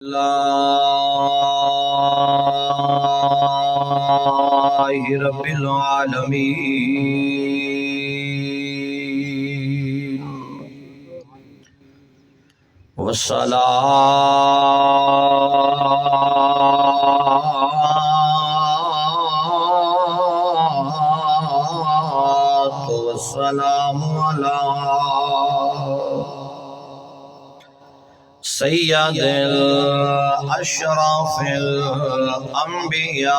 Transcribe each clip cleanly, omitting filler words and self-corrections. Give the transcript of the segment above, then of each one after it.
اللہ رب العالمین والصلاة والسلام علی سید الاشراف الانبیاء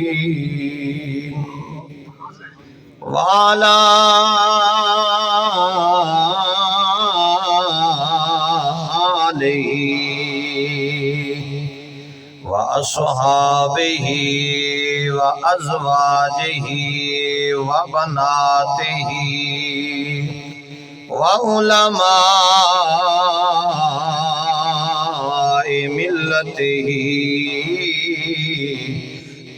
والمرسلین وعلى آله وأصحابه وأزواجه وبناته وعلماء ملته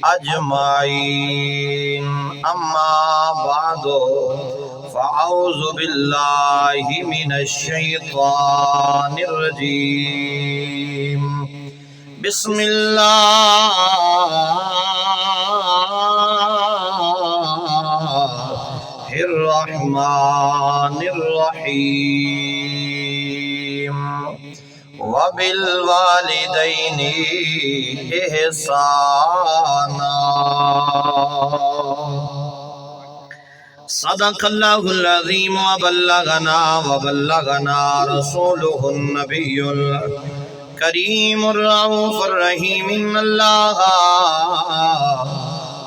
اجمعین اما بعد فاعوذ باللہ من الشیطان الرجیم بسم اللہ الرحمن الرحیم وبالوالدین احسانا صدق اللہ العظیم وبلغنا رسولہ النبی الکریم الرؤوف الرحیم ان اللہ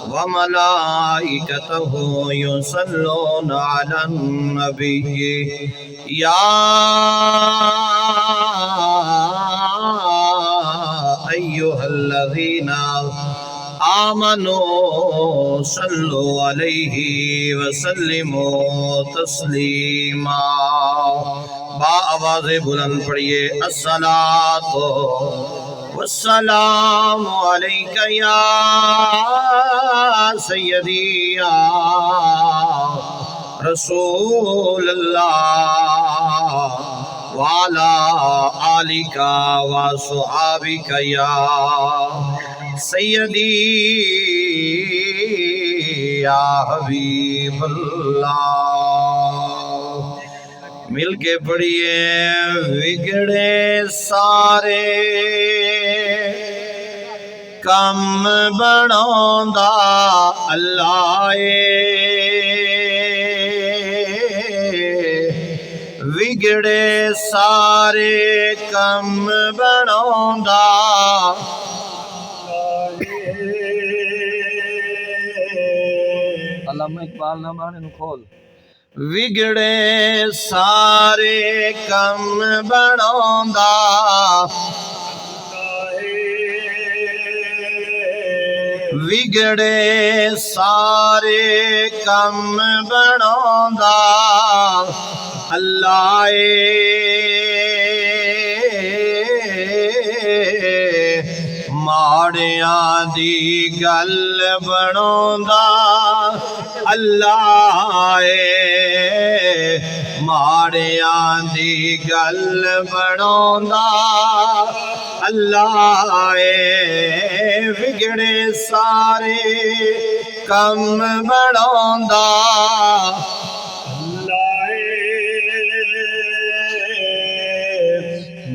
وملائکتہ یصلون علی النبی یا ایہا الذین آمنوا صلوا علیہ وسلموا تسلیما با آواز بلند پڑھئے الصلاۃ والسلام علیک یا سیدی یا رسول اللہ وعلا آلک وصحابک یا سیدی یا حبیب اللہ مل کے پڑھئے بگڑے سارے کم بناوندا اللہ بگڑے سارے کم بناوندا علامہ اقبال نہ بانے نو کھول وگڑے سارے کم بناوندا وگڑے سارے کم بناوندا اللہ ماڑیاں دی گل بناوندا اللہ ماڑیاں دی گل بناوندا اللہ بگڑے سارے کم بناوندا اللہ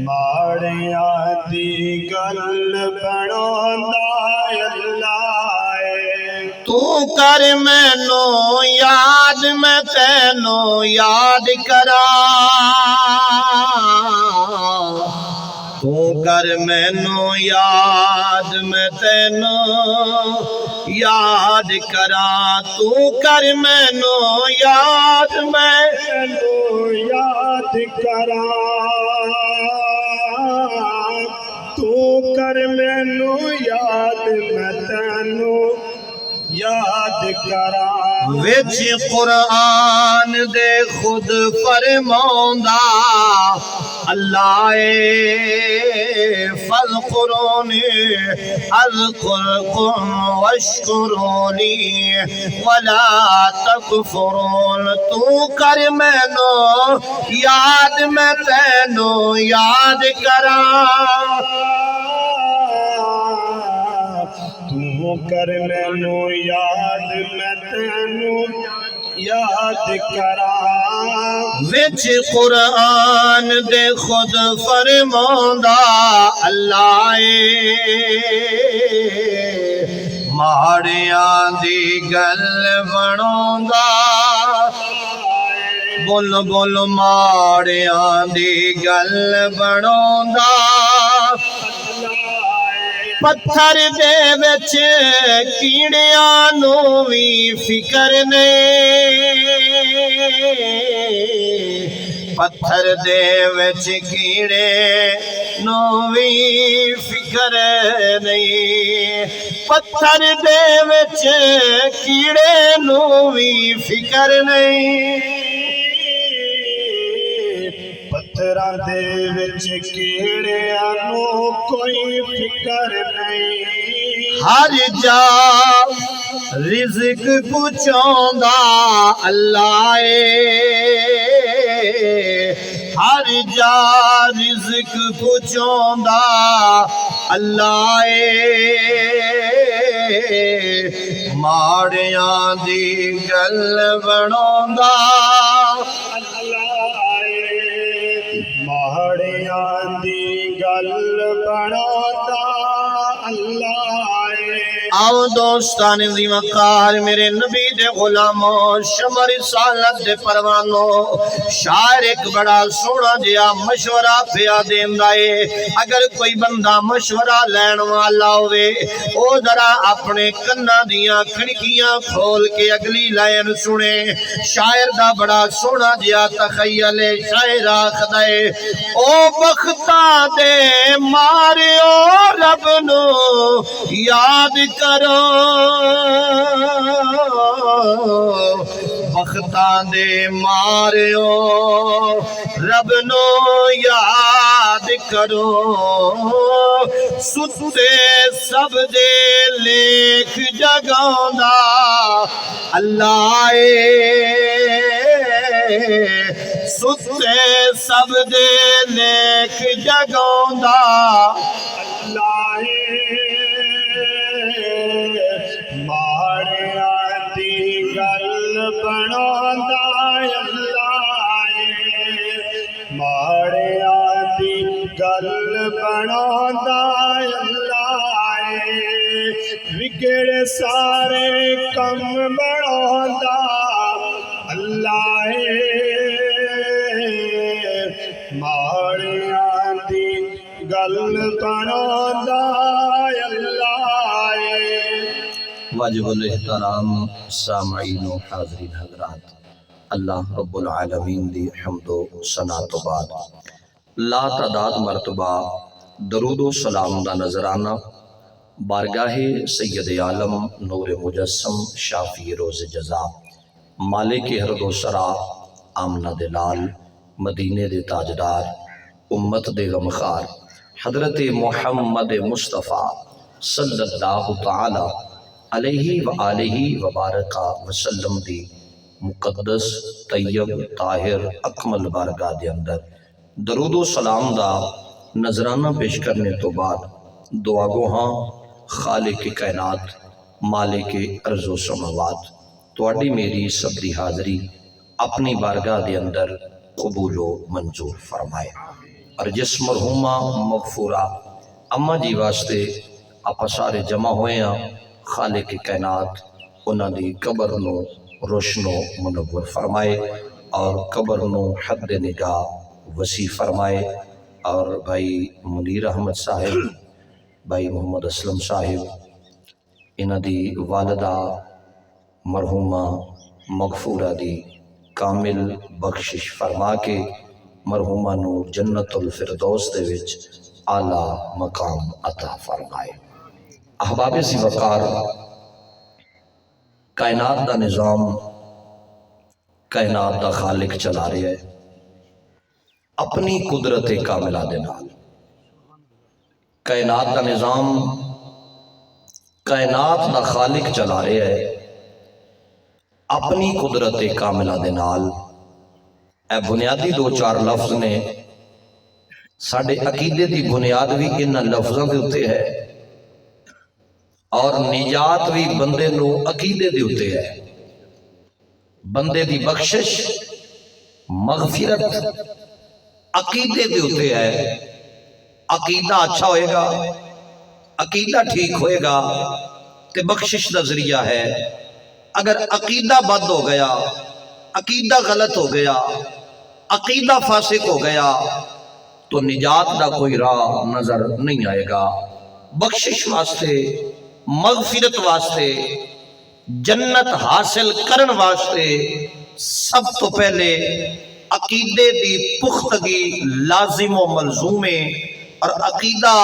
ماڑیاں دی گل بناوندا اللہ تو کر مینو یاد میں تینو یاد کراں تو کر مینو یاد میں تینو یاد کراں تو کر مینو یاد میں تینو یاد کراں تو کر مینو یاد میں تینو یاد کراں وچ قرآن دے خود فرماوندا اللہ فاذکرونی اذکرکم واشکرونی ولا تکفرون تو کر مینو یاد میں تینو یاد کراں تو کر مینو یاد میں تینو یاد کراں وچ قرآن دے خود فرماوندا اللہ ماڑیاں دی گل بناوندا بول بول ماڑیاں دی گل بناوندا پتھر دے وچ کیڑیاں نو وی فکر نہیں پتھر دے وچ کیڑے نو وی فکر نہیں پتھر دے وچ کیڑے نو وی فکر نہیں پتھراں دے وچ کیڑیاں نو کوئی فکر نہیں ہر جا رزق پہنچاوندا اللہ ہر جا رزق پہنچاوندا اللہ ماڑیاں دی گل بناوندا ماڑیاں دی گل بناوندا اللہ آؤ دوستان دی وقار میرے نبی دے غلاموں شمع رسالت دے پروانوں شاعر ایک بڑا سونا جیا مشورہ پیا دیندا ہے اگر کوئی بندہ مشورہ لین والا ہوئے او ذرا اپنے کنا دیاں کھڑکیاں کھول کے اگلی لائن سنے شاعر دا بڑا سونا جیا تخیل شاعر آخدا ہے او بختاں دے ماریو رب نو یاد کرو بختاں دے ماریو رب نو یاد کرو ستے سب دے لیکھ جگاوندا اللہ ستے سب دے لیکھ جگاوندا اللہ ماڑیاں دی گل بناوندا اللہ ماڑیاں دی گل بناوندا اللہ وگڑ سارے کم بناوندا اللہ ماڑیاں دی گل بناوندا اللہ واجب الاحترام سامعین و حاضرین حضرات اللہ رب العالمین دی حمد و ثنا تو بعد لا تعداد مرتبہ درود و سلام دا نظرانہ بارگاہ سید عالم نور مجسم شافی روز جزا مالک ہرد و سرا آمنہ دلال مدینے دے تاجدار امت دے غمخار حضرت محمد مصطفیٰ صلی اللہ تعالی علیہ وآلہ وبارکہ وسلم دی مقدس طیب طاہر اکمل بارگاہ دے اندر درود و سلام دا نظرانہ پیش کرنے تو بعد دعا گوہاں خالق کائنات مالک ارض و سماوات تواڈی میری سب دی حاضری اپنی بارگاہ دے اندر قبول و منظور فرمائے اور جس مرحومہ مغفورہ اما جی واسطے آپ سارے جمع ہوئے ہیں خالق کائنات انہاں دی قبر نو روشن و منور فرمائے اور قبر نو حد نگاہ وسیع فرمائے اور بھائی منیر احمد صاحب بھائی محمد اسلم صاحب انہاں دی والدہ مرحومہ مغفورہ دی کامل بخشش فرما کے مرحومہ نو جنت الفردوس دے وچ اعلیٰ مقام عطا فرمائے۔ احباب سی وقار کائنات دا نظام کائنات دا خالق چلا رہا ہے اپنی قدرت کاملہ دے نال۔ کائنات دا نظام کائنات دا خالق چلا رہا ہے اپنی قدرت کاملہ دے نال۔ اے بنیادی دو چار لفظ نے، ساڑھے عقیدے دی بنیاد بھی ان لفظوں دے ہوتے ہے اور نجات بھی بندے نو عقیدے دے ہوتے ہے۔ بندے دی بخشش مغفرت عقیدے دے ہوتے ہے۔ عقیدہ اچھا ہوئے گا، عقیدہ ٹھیک ہوئے گا تے بخشش دا ذریعہ ہے۔ اگر عقیدہ بد ہو گیا، عقیدہ غلط ہو گیا، عقیدہ فاسق ہو گیا تو نجات دا کوئی راہ نظر نہیں آئے گا۔ بخشش واسطے، مغفرت واسطے، جنت حاصل کرن واسطے سب تو پہلے عقیدے دی پختگی لازم و ملزوم ہے۔ اور عقیدہ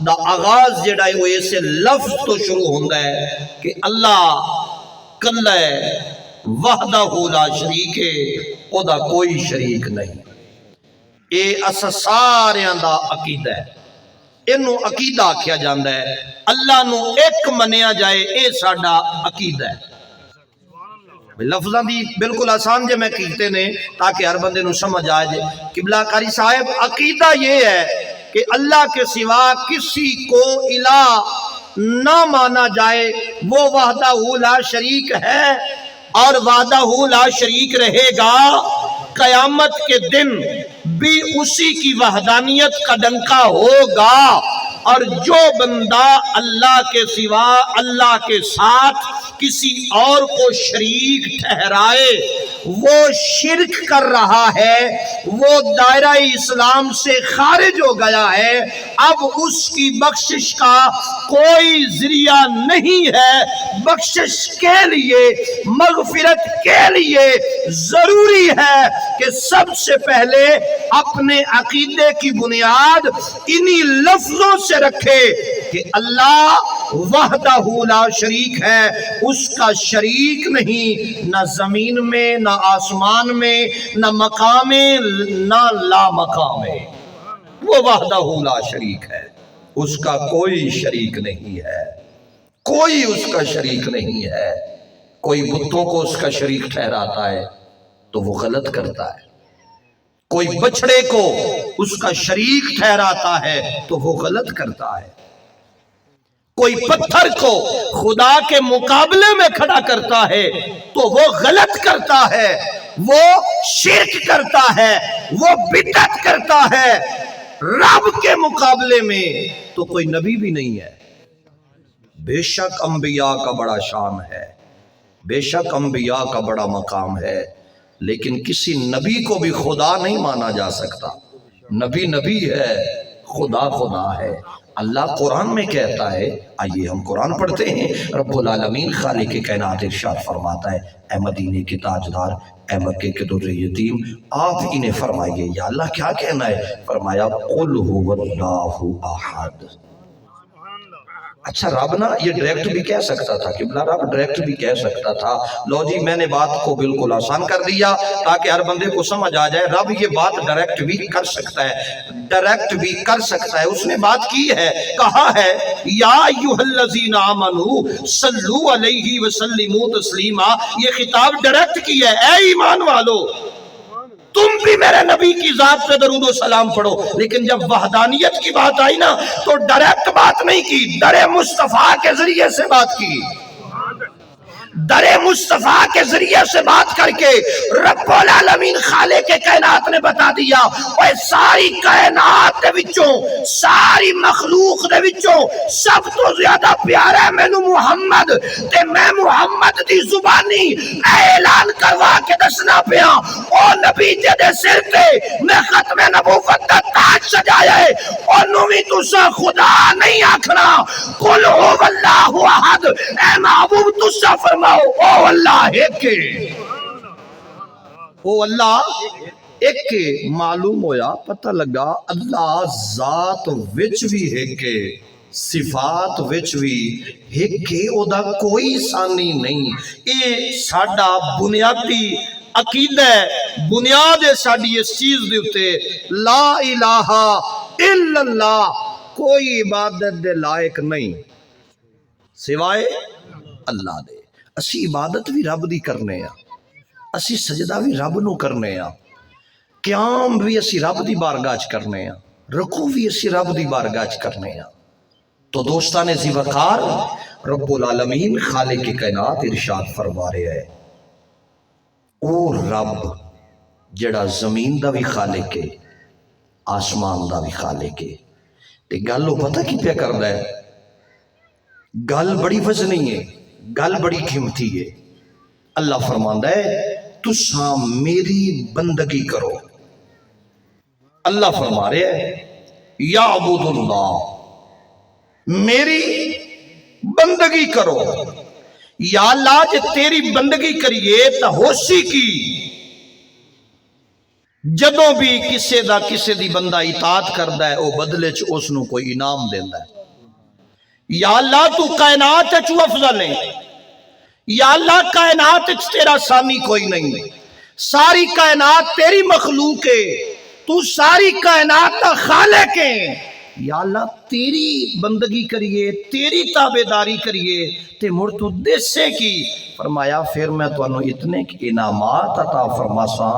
دا آغاز جڑا ہے وہ اسے لفظ تو شروع ہوندہ ہے کہ اللہ کلا ہے، وحدہ لا شریک ہے، او دا کوئی شریک نہیں۔ اے اسا ساریاں دا عقیدہ ہے، انہوں عقیدہ کیا جاندہ ہے، اللہ نو ایک منیا جائے، اے ساڑا عقیدہ ہے۔ لفظاں دی بالکل آسان جے میں کہتے نے تاکہ ہر بندے نو سمجھ آئے۔ قبلہ قاری صاحب عقیدہ یہ ہے کہ اللہ کے سوا کسی کو الہ نہ مانا جائے، وہ وحدہ لا شریک ہے اور وحدہ لا شریک رہے گا۔ قیامت کے دن بھی اسی کی وحدانیت کا ڈنکا ہوگا۔ اور جو بندہ اللہ کے سوا اللہ کے ساتھ کسی اور کو شریک ٹھہرائے وہ شرک کر رہا ہے، وہ دائرہ اسلام سے خارج ہو گیا ہے۔ اب اس کی بخشش کا کوئی ذریعہ نہیں ہے۔ بخشش کے لیے، مغفرت کے لیے ضروری ہے کہ سب سے پہلے اپنے عقیدے کی بنیاد انہی لفظوں سے رکھے کہ اللہ وحدہ لا شریک ہے، اس کا شریک نہیں، نہ زمین میں، نہ آسمان میں، نہ مقام میں، نہ لا مقام میں۔ وہ وحدہ لا شریک ہے، اس کا کوئی شریک نہیں ہے، کوئی اس کا شریک نہیں ہے۔ کوئی بتوں کو اس کا شریک ٹھہراتا ہے تو وہ غلط کرتا ہے، کوئی بچڑے کو اس کا شریک ٹھہراتا ہے تو وہ غلط کرتا ہے، کوئی پتھر کو خدا کے مقابلے میں کھڑا کرتا ہے تو وہ غلط کرتا ہے، وہ شرک کرتا ہے، وہ بدعت کرتا ہے۔ رب کے مقابلے میں تو کوئی نبی بھی نہیں ہے۔ بے شک انبیاء کا بڑا شان ہے، بے شک انبیاء کا بڑا مقام ہے، لیکن کسی نبی کو بھی خدا نہیں مانا جا سکتا۔ نبی نبی ہے، خدا خدا ہے۔ اللہ قرآن میں کہتا ہے، آئیے ہم قرآن پڑھتے ہیں۔ رب العالمین خالق کائنات ارشاد فرماتا ہے، اے مدینے کے تاجدار، اے مکے کے در یتیم، آپ انہیں فرمائیے۔ یا اللہ کیا کہنا ہے؟ فرمایا قل هو اللہ احد۔ اچھا رب نا یہ ڈائریکٹ بھی کہہ سکتا تھا، قبلہ رب ڈائریکٹ بھی کہہ سکتا تھا۔ لو جی میں نے بات کو بالکل آسان کر دیا تاکہ ہر بندے کو سمجھ آ جائے۔ رب یہ بات ڈائریکٹ بھی کر سکتا ہے، ڈائریکٹ بھی کر سکتا ہے۔ اس نے بات کی ہے، کہا ہے یا ایھا الذین آمنوا صلوا علیہ وسلموا تسلیما۔ یہ خطاب ڈائریکٹ کی ہے، اے ایمان والو تم بھی میرے نبی کی ذات پہ درود و سلام پڑھو۔ لیکن جب وحدانیت کی بات آئی نا تو ڈائریکٹ بات نہیں کی، در مصطفیٰ کے ذریعے سے بات کی۔ در مصطفیٰ کے ذریعے سے بات کر کے رب العالمین خالق کے کائنات نے بتا دیا، اے ساری کائنات دے وچوں، ساری مخلوق دے وچوں سب تو زیادہ پیارا ہے مینوں محمد، تے میں محمد دی زبانی اعلان کروا کے دسنا پیا، او نبی دے سر تے میں ختم نبوت دا تاج سجایا ہے، انہوں بھی تسا خدا نہیں آکھنا۔ قل هو اللہ احد، اے محبوب تسا فرماؤ او اللہ ایک ہے، او اللہ ایک ہے۔ معلوم ہویا، پتہ لگا اللہ ذات وچ بھی ایک ہے، صفات وچ بھی ایک او دا کوئی ثانی نہیں. اے ساڈا بنیادی عقیدہ ہے، بنیاد ہے ساڈی اس چیز دے اتے، لا الہ الا اللہ، کوئی عبادت دے لائق نہیں سوائے اللہ دے. اسی عبادت بھی رب دی کرنے ہیں، اسی سجدہ بھی رب نو کرنے ہیں، قیام بھی اسی رب دی بارگاہ چ کرنے ہیں، رکوع بھی اسی رب دی بارگاہ چ کرنے ہیں. تو دوستان ذی وقار رب العالمین خالق کائنات ارشاد فرما رہے ہے، او رب جڑا زمین دا بھی خالق ہے، آسمان دا بھی خالق ہے. تے گل وہ پتہ کی پیا کردا ہے؟ گل بڑی وزنی ہے، گل بڑی قیمتی ہے. اللہ فرماندا ہے تساں میری بندگی کرو. اللہ فرما رہے ہیں یعبد اللہ، میری بندگی کرو. یا اللہ جے تیری بندگی کریے تا ہوسی کی جدوں بھی کسے دی بندہ اطاعت کردا ہے او بدلے چ اس نو کوئی انعام دیندا ہے. یا اللہ تو کائنات چ افضل ہے، یا اللہ کائنات چ تیرا ثانی کوئی نہیں، ساری کائنات تیری مخلوق ہے، تو ساری کائنات کا خالق ہے. یا اللہ تیری بندگی کریے، تیری تابعداری کریے تے مڑ تو دیسے کی. فرمایا پھر میں تانوں اتنے انعامات عطا فرماساں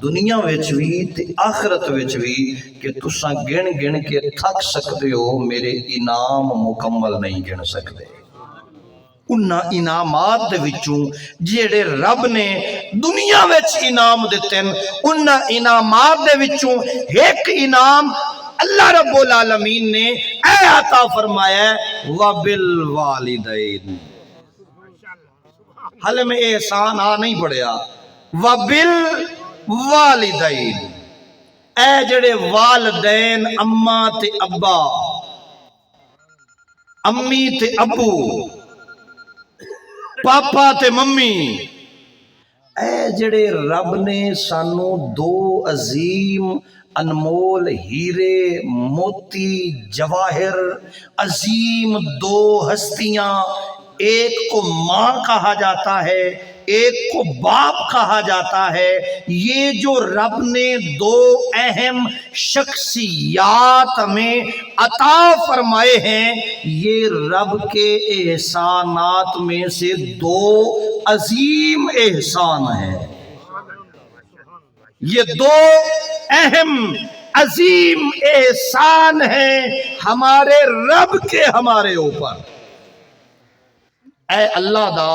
دنیا وچ بھی تے آخرت وچ بھی کہ تساں گن گن کے تھک سکدے ہو، میرے انعام مکمل نہیں گن سکدے. انہاں انعامات دے وچوں جیڑے رب نے دنیا وچ انعام دتے ہیں، انہاں انعامات دے وچوں ایک انعام اللہ رب العالمین نے اے عطا فرمایا ہے وَبِالْوَالِدَيْنِ. حال میں احسان نہیں پڑھیا، وَبِالْوَالِدَيْنِ، اے جڑے والدین اماں تے ابا، امی تے ابو، پاپا تے ممی، اے جڑے رب نے سانو دو عظیم انمول ہیرے موتی جواہر عظیم دو ہستیاں، ایک کو ماں کہا جاتا ہے، ایک کو باپ کہا جاتا ہے. یہ جو رب نے دو اہم شخصیات میں عطا فرمائے ہیں، یہ رب کے احسانات میں سے دو عظیم احسان ہیں. یہ دو اہم عظیم احسان ہیں ہمارے رب کے ہمارے اوپر. اے اللہ دا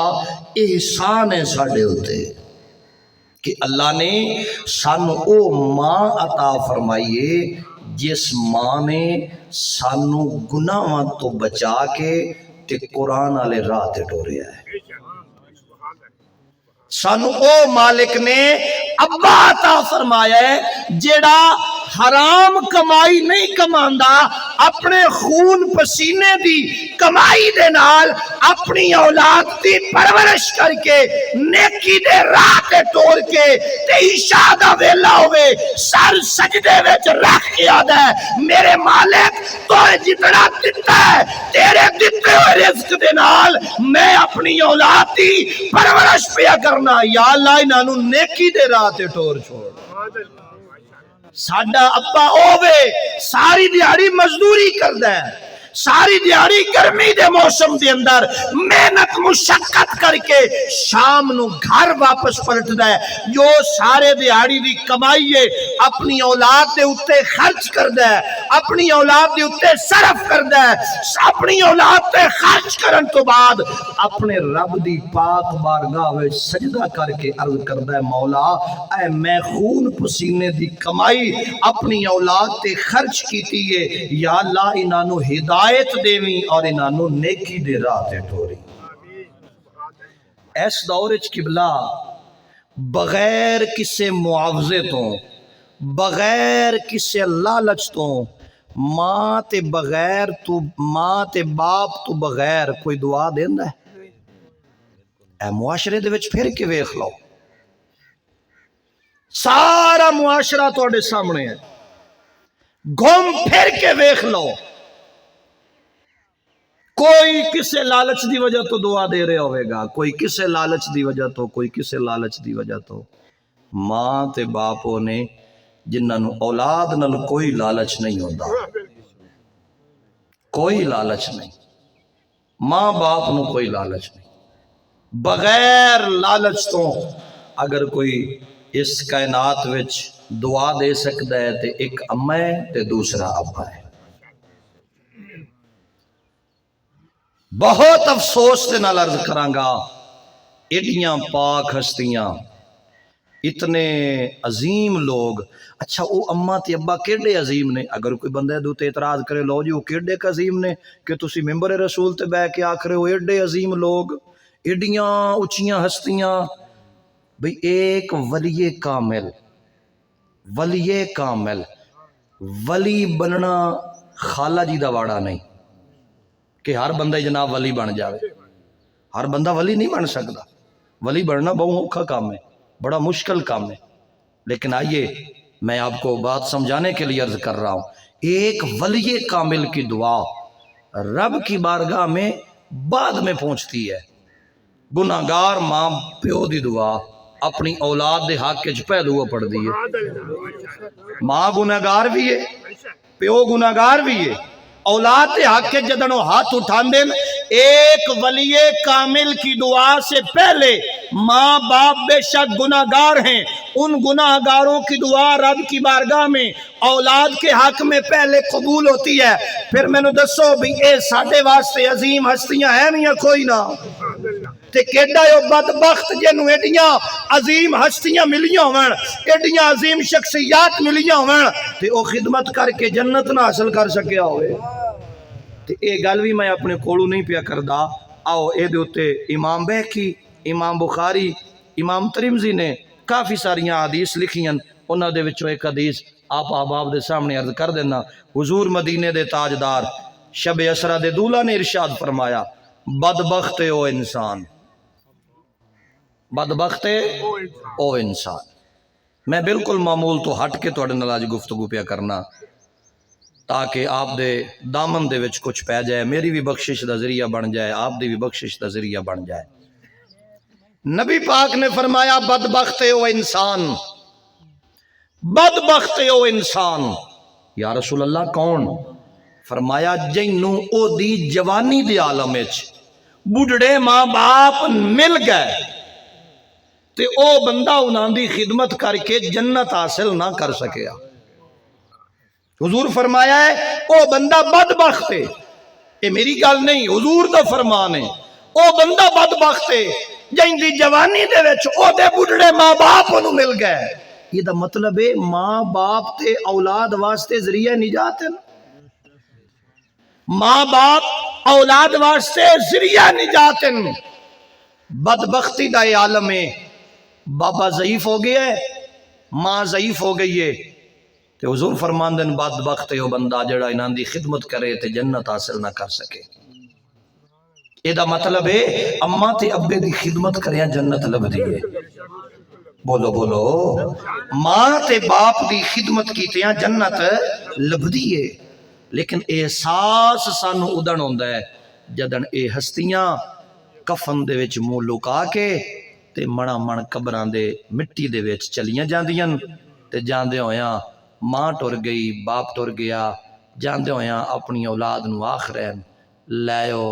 احسان ہے ساڈے ہوتے کہ اللہ نے سانو او ماں عطا فرمائیے جس ماں نے سانو گناہاں تو بچا کے تے قرآن والے راہ تے ٹوریا ہے. سانو او مالک نے ابا عطا فرمایا ہے جیڑا حرام کمائی نہیں کماندا، اپنے خون پسینے دی کمائی دے نال اپنی اولاد دی پرورش کر کے نیکی دے راہ تے ٹور کے تے عشاء دا ویلا ہوئے سر سجدے وچ رکھ کے آدا ہے میرے مالک تو جتنا دیتا ہے تیرے دیتے ہوئے رزق دے نال میں اپنی اولاد دی پرورش پیا کرنا. یا اللہ انہوں نیکی دے راہ تے ٹور چھوڑ. ساڈا ابا اوے ساری دیہڑی مزدوری کردا ہے، ساری دیہڑی گرمی دے موسم دے اندر محنت مشقت کر کے شام نو گھر واپس پلٹدا ہے. جو سارے دیہڑی دی کمائی ہے اپنی اولاد دے اوتے خرچ کردا ہے، اپنی اولاد دے اوتے صرف کردا ہے. اپنی اولاد تے خرچ کرن تو بعد اپنے رب دی پاک بارگاہ وچ سجدہ کر کے عرض کردا ہے مولا اے میں خون پسینے دی کمائی اپنی اولاد تے خرچ کیتی ہے، یا اللہ انہاں نو ہدایت دیویں اور انہاں نو نیکی دے راہ تے ٹوری. اس دور وچ قبلہ بغیر کسے معاوضے تو، بغیر کسے لالچ تو، ماں تے بغیر تو، ماں تے باپ تو بغیر کوئی دعا دیندا ہے؟ اے معاشرے دے وچ پھر کے ویکھ لو، سارا معاشرہ تواڈے سامنے ہے، گھوم پھر کے ویکھ لو. کوئی کسے لالچ دی وجہ تو دعا دے رہا ہوئے گا، کوئی کسے لالچ دی وجہ تو، کوئی کسے لالچ دی وجہ تو۔ ماں تے باپو نے جنہاں نو اولاد نال کوئی لالچ نہیں ہوتا، کوئی لالچ نہیں، ماں باپ نو کوئی لالچ نہیں، بغیر لالچ تو اگر کوئی اس کائنات وچ دعا دے سکتا ہے تے ایک اماں ہے تے دوسرا ابا ہے۔ بہت افسوس دے نال عرض کرانگا، ایڈیاں پاک ہستیاں، اتنے عظیم لوگ، اچھا وہ اماں تے ابا کیڑے عظیم نے؟ اگر کوئی بندہ دو تے اعتراض کرے لو جی وہ کیڑے عظیم نے کہ تسی ممبر رسول تے بہ کے آکھ رہے ہو ایڈے عظیم لوگ، ایڈیاں اچھیاں ہستیاں؟ بھئی ایک ولی کامل، ولی کامل، ولی بننا خالہ جی دا واڑا نہیں کہ ہر بندہ جناب ولی بن جاوے، ہر بندہ ولی نہیں بن سکتا، ولی بننا بہت اوکھا کام ہے، بڑا مشکل کام ہے۔ لیکن آئیے میں آپ کو بات سمجھانے کے لیے عرض کر رہا ہوں، ایک ولی کامل کی دعا رب کی بارگاہ میں بعد میں پہنچتی ہے۔ گناہگار ماں پیو دی دعا اپنی اولاد دے حق وچ پہلو پڑھ دی ہے۔ ماں گناہگار بھی ہے، پیو گناہگار بھی ہے، اولاد دے حق کے جدنوں ہاتھ اٹھان دیں، ایک ولی کامل کی دعا سے پہلے ماں باپ بے شک گناہگار ہیں، ان گناہگاروں کی دعا رب کی بارگاہ میں اولاد کے حق میں پہلے قبول ہوتی ہے۔ پھر میں نے دسو بھی اے ساڑھے واسطے عظیم ہستیاں ہیں یا کوئی نہ؟ تے کیڑا یو بدبخت جنوں ایڈیاں عظیم ہستیاں ملیاں ہوئن، ایڈیاں عظیم شخصیات ملیاں ہوئن تے او خدمت کر کے جنت نہ حاصل کر سکیا ہوئے۔ تے اے گل بھی میں اپنے کولوں نہیں پیا کردا، آؤ اے دے اوتے امام بیہقی، امام بخاری، امام ترمذی نے کافی ساریاں حدیث لکھیاں، انہاں دے وچوں ایک حدیث آپ احباب دے سامنے عرض کر دینا۔ حضور مدینے دے تاجدار شب اسرا دے دولہ نے ارشاد فرمایا، بدبخت او انسان، بدبخت او انسان۔ میں بالکل معمول تو ہٹ کے توڑے نال آج گفتگو پیا کرنا تاکہ آپ دے دامن دے وچ کچھ پہ جائے، میری بھی بخشش دا ذریعہ بن جائے، آپ دی بھی بخشش دا ذریعہ بن جائے۔ نبی پاک نے فرمایا بدبخت او انسان، بدبخت او انسان۔ یا رسول اللہ کون؟ فرمایا جنوں او دی جوانی دی عالم وچ بڑھڑے ماں باپ مل گئے تے او بندہ انہاں دی خدمت کر کے جنت حاصل نہ کر سکیا۔ حضور فرمایا ہے او بندہ بدبخت ہے، یہ میری گل نہیں، حضور دا فرمان ہے، او بندہ بدبخت ہے جن دی جوانی دے وچ او دے بڑھڑے ماں باپ انہوں مل گئے۔ یہ دا مطلب ہے ماں باپ تے اولاد واسطے ذریعہ نجات ہے، ماں باپ اولاد واسطے ذریعہ نجات ہے۔ بدبختی دا یہ عالم ہے، بابا ضعیف ہو گیا ہے، ماں ضعیف ہو گئی ہے، تے حضور فرمان دن بدبخت ہے وہ بندہ جڑا انہاں دی خدمت کرے تے جنت حاصل نہ کر سکے۔ یہ دا مطلب ہے اماں تے ابے دی خدمت کریاں جنت لب دیئے، بولو بولو، ماں تے باپ دی خدمت کیتیاں جنت لب دیئے۔ لیکن احساس سانو ادن ہوندہ ہے جدن اے ہستیاں کفن دے وچ منہ لکا کے تے مڑا مڑ قبراں دے مٹی دے وچ چلیاں جاندیاں تے جاندے ہویاں ماں ٹر گئی، باپ ٹر گیا، جاندے ہویاں اپنی اولاد نو آخرین لائیو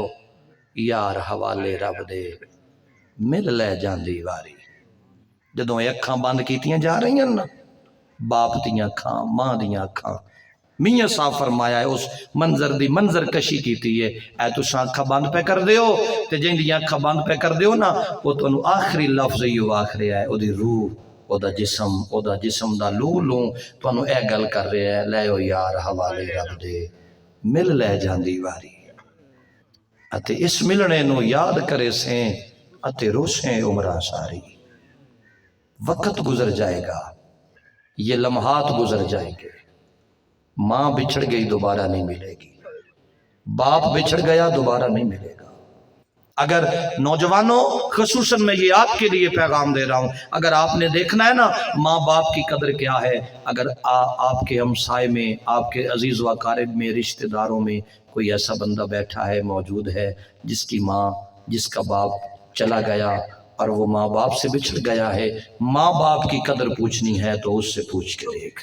یار حوالے رب دے مل لے جاندی واری۔ جدوں اے اکھاں بند کیتیاں جا رہی ہیں نا، باپ دیاں اکھاں، ماں دیاں اکھاں، میاں صاحب فرمایا ہے اس منظر دی منظر کشی کیتی ہے، اے تساں اکھاں بند پہ کر دیو تے جن دیاں اکھاں بند پہ کر دیو نا، وہ تو انہوں آخری لفظ یو آخری ہے، او دی روح، او دا جسم دا لو لوں تو انہوں اے گل کر رہے ہیں، لے او یار حوالے رب دے مل لے جاندی واری۔ اتے اس ملنے نو یاد کرے سیں اتے روسیں عمرہ ساری۔ وقت گزر جائے گا، یہ لمحات گزر جائیں گے، ماں بچھڑ گئی دوبارہ نہیں ملے گی، باپ بچھڑ گیا دوبارہ نہیں ملے گا۔ اگر نوجوانوں خصوصاً میں یہ آپ کے لیے پیغام دے رہا ہوں، اگر آپ نے دیکھنا ہے نا ماں باپ کی قدر کیا ہے، اگر آپ کے ہمسائے میں، آپ کے عزیز و اقارب میں، رشتہ داروں میں کوئی ایسا بندہ بیٹھا ہے، موجود ہے، جس کی ماں، جس کا باپ چلا گیا اور وہ ماں باپ سے بچھڑ گیا ہے، ماں باپ کی قدر پوچھنی ہے تو اس سے پوچھ کے دیکھ۔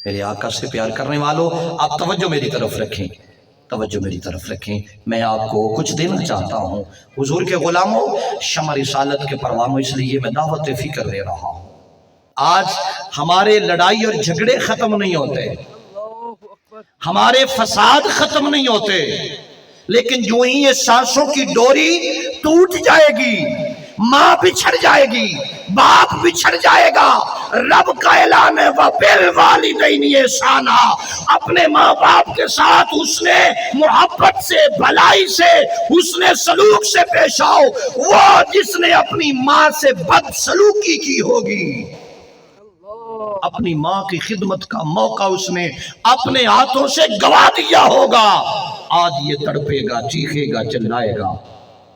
میرے آقا سے پیار کرنے والوں، آپ توجہ میری طرف رکھیں، توجہ میری طرف رکھیں، میں آپ کو کچھ دینا چاہتا ہوں۔ حضور کے غلاموں، شمع رسالت کے پروانوں، اس لیے میں دعوت فکر دے رہا ہوں۔ آج ہمارے لڑائی اور جھگڑے ختم نہیں ہوتے، ہمارے فساد ختم نہیں ہوتے، لیکن جو ہی یہ سانسوں کی ڈوری ٹوٹ جائے گی، ماں بچھڑ جائے گی، باپ بچھڑ جائے گا، رب کا اعلان ہے وَبِالْوَالِدَيْنِ إِحْسَانًا، اپنے ماں باپ کے ساتھ حسن محبت سے، بھلائی سے، حسن سلوک سے پیش آؤ۔ وہ جس نے اپنی ماں سے بد سلوکی کی ہوگی، اپنی ماں کی خدمت کا موقع اس نے اپنے ہاتھوں سے گوا دیا ہوگا، آج یہ تڑپے گا، چیخے گا، چلائے گا،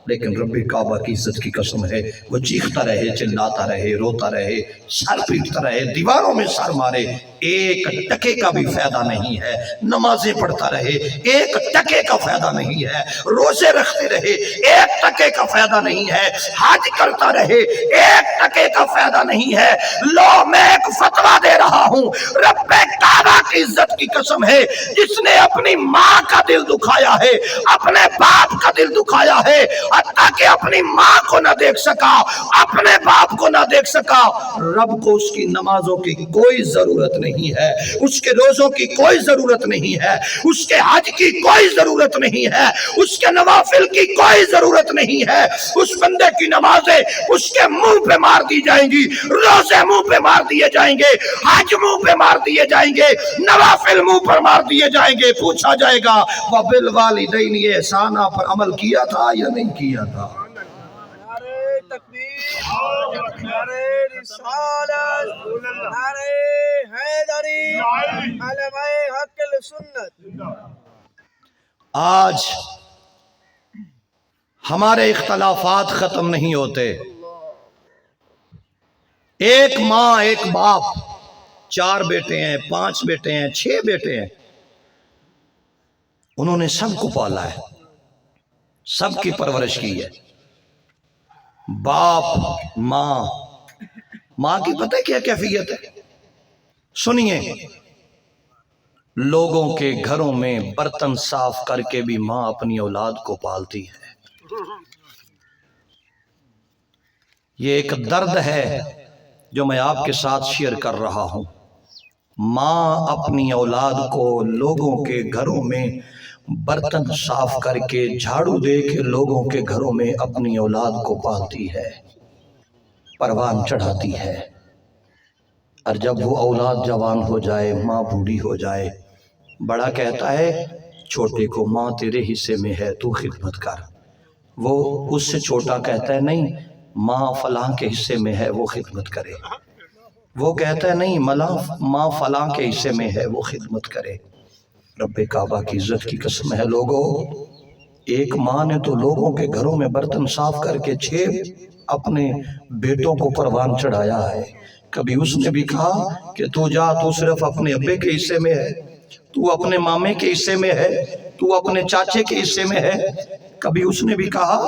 لیکن رب کعبہ کی عزت کی قسم ہے وہ چیختا رہے، چلاتا رہے، روتا رہے، سر پیٹتا رہے، دیواروں میں سر مارے، ایک ٹکے کا بھی فائدہ نہیں ہے، نمازیں پڑھتا رہے، ایک ٹکے کا فائدہ نہیں ہے، روزے رکھتے رہے، ایک ٹکے کا فائدہ نہیں ہے، حج کرتا رہے، ایک ٹکے کا فائدہ نہیں ہے۔ لو میں ایک فتویٰ دے رہا ہوں، رب کعبہ کی عزت کی قسم ہے جس نے اپنی ماں کا دل دکھایا ہے، اپنے باپ کا دل دکھایا ہے، حتیٰ کہ اپنی ماں کو نہ دیکھ سکا، اپنے باپ کو نہ دیکھ سکا، رب کو اس کی نمازوں کی کوئی ضرورت نہیں ہے، اس کے روزوں کی کوئی ضرورت نہیں ہے، اس کے حج کی کوئی ضرورت نہیں ہے، اس کے نوافل کی کوئی ضرورت نہیں ہے۔ اس بندے کی نمازیں اس کے منہ پہ مار دی جائیں گی، روزے منہ پہ مار دیے جائیں گے، حج منہ پہ مار دیے جائیں گے، نوافل منہ پر مار دیے جائیں گے، پوچھا جائے گا وَبِالْوَالِدَيْنِ إِحْسَانًا پر عمل کیا تھا یا نہیں کیا تھا؟ نعرہ تکبیر، نعرہ رسالت، نعرہ حیدری، علماء حق السنت۔ آج ہمارے اختلافات ختم نہیں ہوتے، ایک ماں، ایک باپ، 4 بیٹے ہیں، 5 بیٹے ہیں، 6 بیٹے ہیں، انہوں نے سب کو پالا ہے، سب کی پرورش کی ہے۔ باپ، ماں کی پتہ کیا کیفیت ہے؟ سنیے، لوگوں کے گھروں میں برتن صاف کر کے بھی ماں اپنی اولاد کو پالتی ہے۔ یہ ایک درد ہے جو میں آپ کے ساتھ شیئر کر رہا ہوں۔ ماں اپنی اولاد کو لوگوں کے گھروں میں برتن صاف کر کے، جھاڑو دے کے لوگوں کے گھروں میں اپنی اولاد کو پالتی ہے، پروان چڑھاتی ہے، اور جب وہ اولاد جوان ہو جائے، ماں بوڑھی ہو جائے، بڑا کہتا ہے چھوٹے کو ماں تیرے حصے میں ہے، تو خدمت کر۔ وہ اس سے چھوٹا کہتا ہے نہیں، ماں فلاں کے حصے میں ہے، وہ خدمت کرے۔ وہ کہتا ہے نہیں، ماں فلاں کے حصے میں ہے، وہ خدمت کرے۔ رب کعبہ کی عزت کی قسم ہے لوگوں، ایک ماں نے تو لوگوں کے گھروں میں برتن صاف کر کے 6 اپنے بیٹوں کو پروان چڑھایا ہے۔ کبھی اس نے بھی کہا کہ تو جا، تو صرف اپنے ابے کے حصے میں ہے، تو اپنے مامے کے حصے میں ہے، تو اپنے چاچے کے حصے میں ہے۔ کبھی اس نے بھی کہا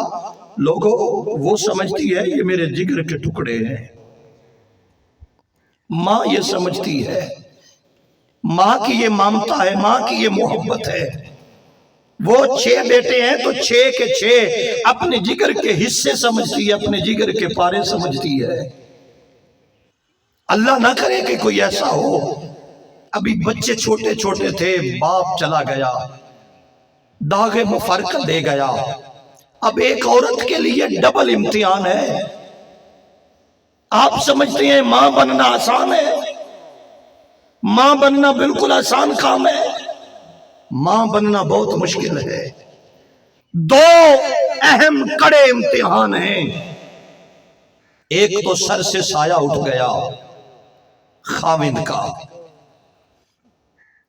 لوگوں وہ سمجھتی ہے یہ میرے جگر کے ٹکڑے ہیں۔ ماں یہ سمجھتی ہے، ماں کی یہ مامتا ہے، ماں کی یہ محبت ہے۔ وہ 6 بیٹے ہیں تو 6 کے 6 اپنے جگر کے حصے سمجھتی ہے، اپنے جگر کے پارے سمجھتی ہے۔ اللہ نہ کرے کہ کوئی ایسا ہو، ابھی بچے چھوٹے چھوٹے تھے، باپ چلا گیا، داغ مفارقت دے گیا، اب ایک عورت کے لیے ڈبل امتحان ہے۔ آپ سمجھتے ہیں ماں بننا آسان ہے؟ ماں بننا بالکل آسان کام ہے؟ ماں بننا بہت مشکل ہے۔ 2 اہم کڑے امتحان ہیں۔ ایک تو سر سے سایہ اٹھ گیا خاوند کا،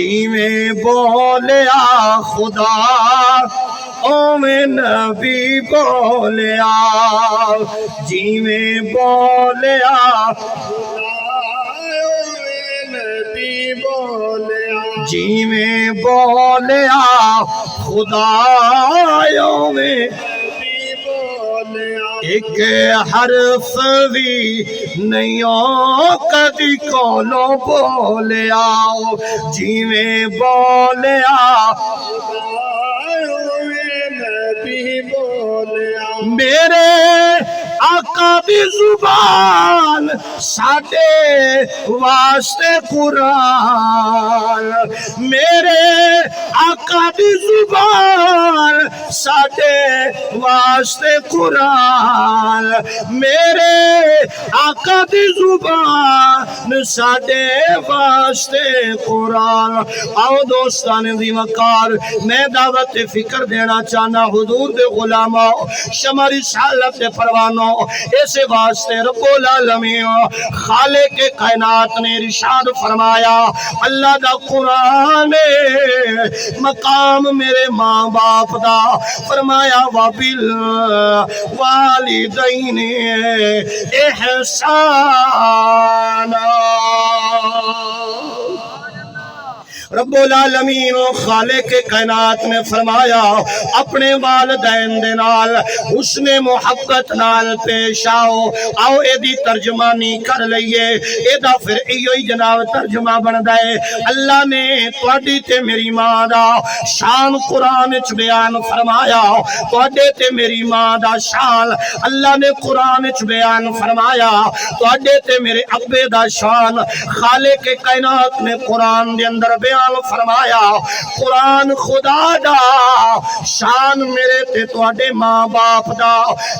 جی میں بولیا خدا او میں نبی بولیا جی میں بولیا نبی بولیا جی میں بولیا خدایوں میں نبی بولیا ایک حرف بھی نہیں کدی کولو بولیا جی میں بولیا نبی بولیا میرے آقا دی زبان ساڈے واسطے قرآن میرے آقا دی زبان ساڈے واسطے قرآن میرے آقا دی زبان ساڈے واسطے قرآن آؤ دوستان دی وقار میں دعوت فکر دینا چاہنا حضور دے غلاموں شمع رسالت دے پروانوں ایسے واسطے رب العالمین خالق کائنات نے ارشاد فرمایا اللہ دا قرآن مقام میرے ماں باپ دا فرمایا وَبِالْ وَالِدَيْنِ احسانا رب العالمین و خالق کائنات نے فرمایا اپنے والدین دے نال حسن محبت نال پیش آؤ اے دی ترجمانی کر لئیے اے دا پھر ایوئی جناب ترجمہ بن دائے اللہ نے توڑی تے میری ماں دا شان قرآن اچ بیان فرمایا توڑی تے میری ماں دا شان اللہ نے قرآن اچ بیان فرمایا توڑی تے میرے ابے دا شان خالق کائنات نے قرآن دے اندر بیان فرمایا قرآن خدا دا شان میرے تے تواڈے ماں باپ دا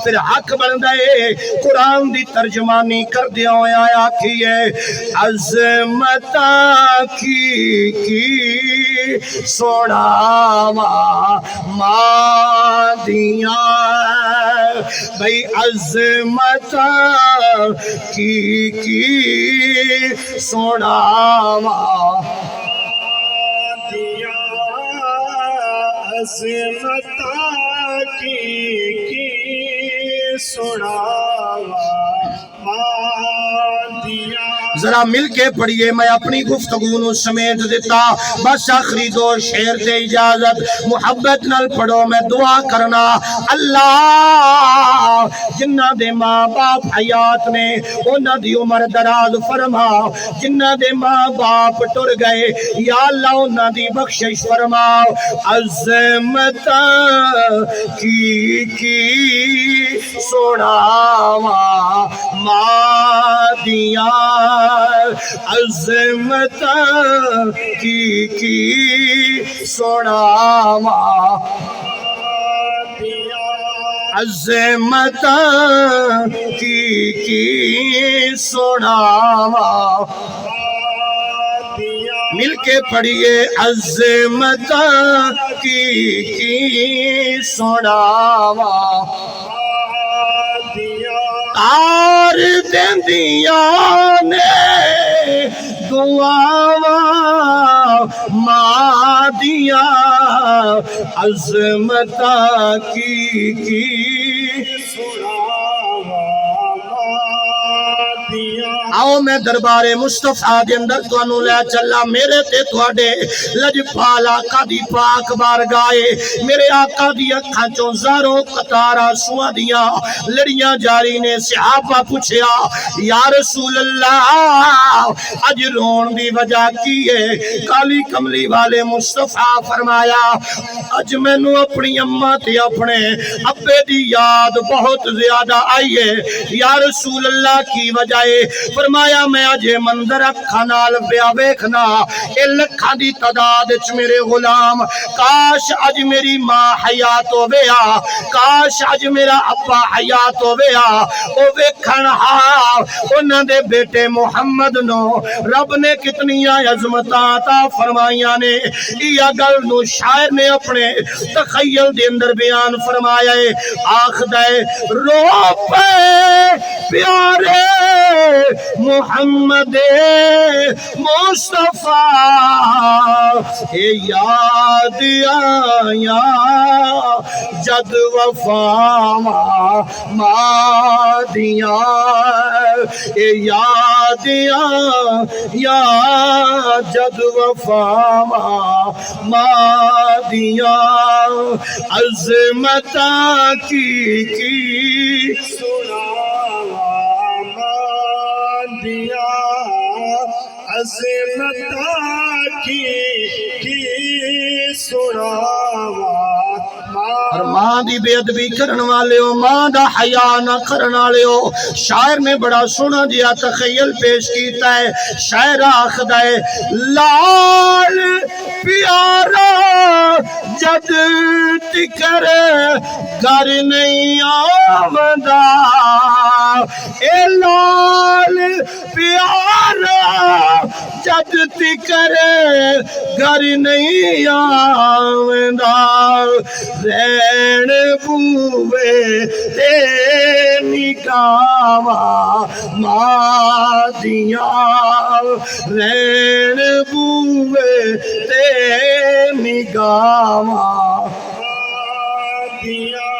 پھر حق بن دے قرآن دی ترجمانی کر دیا ہویا آکھیے عظمتاں کی سوڑا ماں دیاں بھئی عظمتاں کی سوڑا عظمتاں کی سناوا ماں دیا ذرا مل کے پڑھیے میں اپنی گفتگو نو سمیٹ دیتا بس آخری دو شعر دے اجازت محبت نال پڑھو میں دعا کرنا اللہ جنہ دے ماں باپ حیات نے انہ دی عمر دراز فرما جنہ دے ماں باپ ٹر گئے یا اللہ انہ دی بخشش فرما عظمتاں کی سوڑاوا ماں دیاں عظمتاں کی سوڑاوا عظمتاں کی سوڑاوا مل کے پڑھیے عظمتاں کی سوڑاوا کار دیندیاں نے دعاواں ماں دیاں عظمتاں کی آؤ میں دربار مصطفیٰ دے اندر تو انہوں لے چلا میرے تے تواڈے لجپال آقا دی پاک بارگاہ میرے آقا دی اکھاں چوں زاروں قطارہ سوا دیاں لڑیاں جاری نے صحابہ پوچھیا یا رسول اللہ اج رون دی وجہ کی ہے کالی کملی والے مصطفیٰ فرمایا اج میں نو اپنی اماں تے اپنے ابے دی یاد بہت زیادہ آئی ہے یا رسول اللہ کی وجہ فرمایا میں اجے منظر اکھاں نال پیا ویکھنا اے لکھاں دی تعداد وچ میرے غلام کاش اج میری ماں حیات ہویا کاش اج میرا ابا حیات ہویا او ویکھن ہاں انہاں دے بیٹے محمد نو رب نے کتنی عظمتاں عطا فرمائیاں نے یہ گل نو شاعر نے اپنے تخیل دے اندر بیان فرمایا ہے آخدہ رو پے پیارے محمد مصطفیٰ یاد آیا جد وفا مادیاں یاد آیا جد وفا مادیاں عظمت کی سناوا مادیا عظمت کی سناوا اور ماں دی بے ادبی کرن والے ہو، ماں دا حیا نہ کرن والے ہو۔ شاعر نے بڑا سونا جہا تخیل پیش کیتا ہے۔ شاعر آخدا ہے لال پیارا جد تکر گھر نہیں آمدا، اے لال پیارا جد تکر گھر نہیں آمدا، رین بوے تے نکاواں مادیاں، رین بوے تے نکاواں مادیا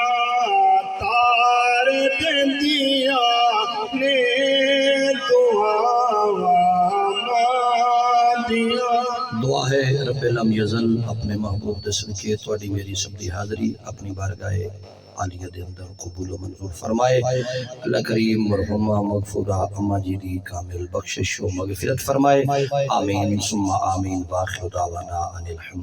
تار دندیا نے دعاوا مادیا۔ دعا ہے رب لم یزل اپنے محبوب دے صدقے تواڈی میری سب دی حاضری اپنی بارگاہ عالیہ دے اندر قبول و منظور فرمائے۔ اللہ کریم مرحومہ مغفورہ اماں جی دی کامل بخشش و مغفرت فرمائے، آمین ثم آمین، وآخر دعوانا ان الحمد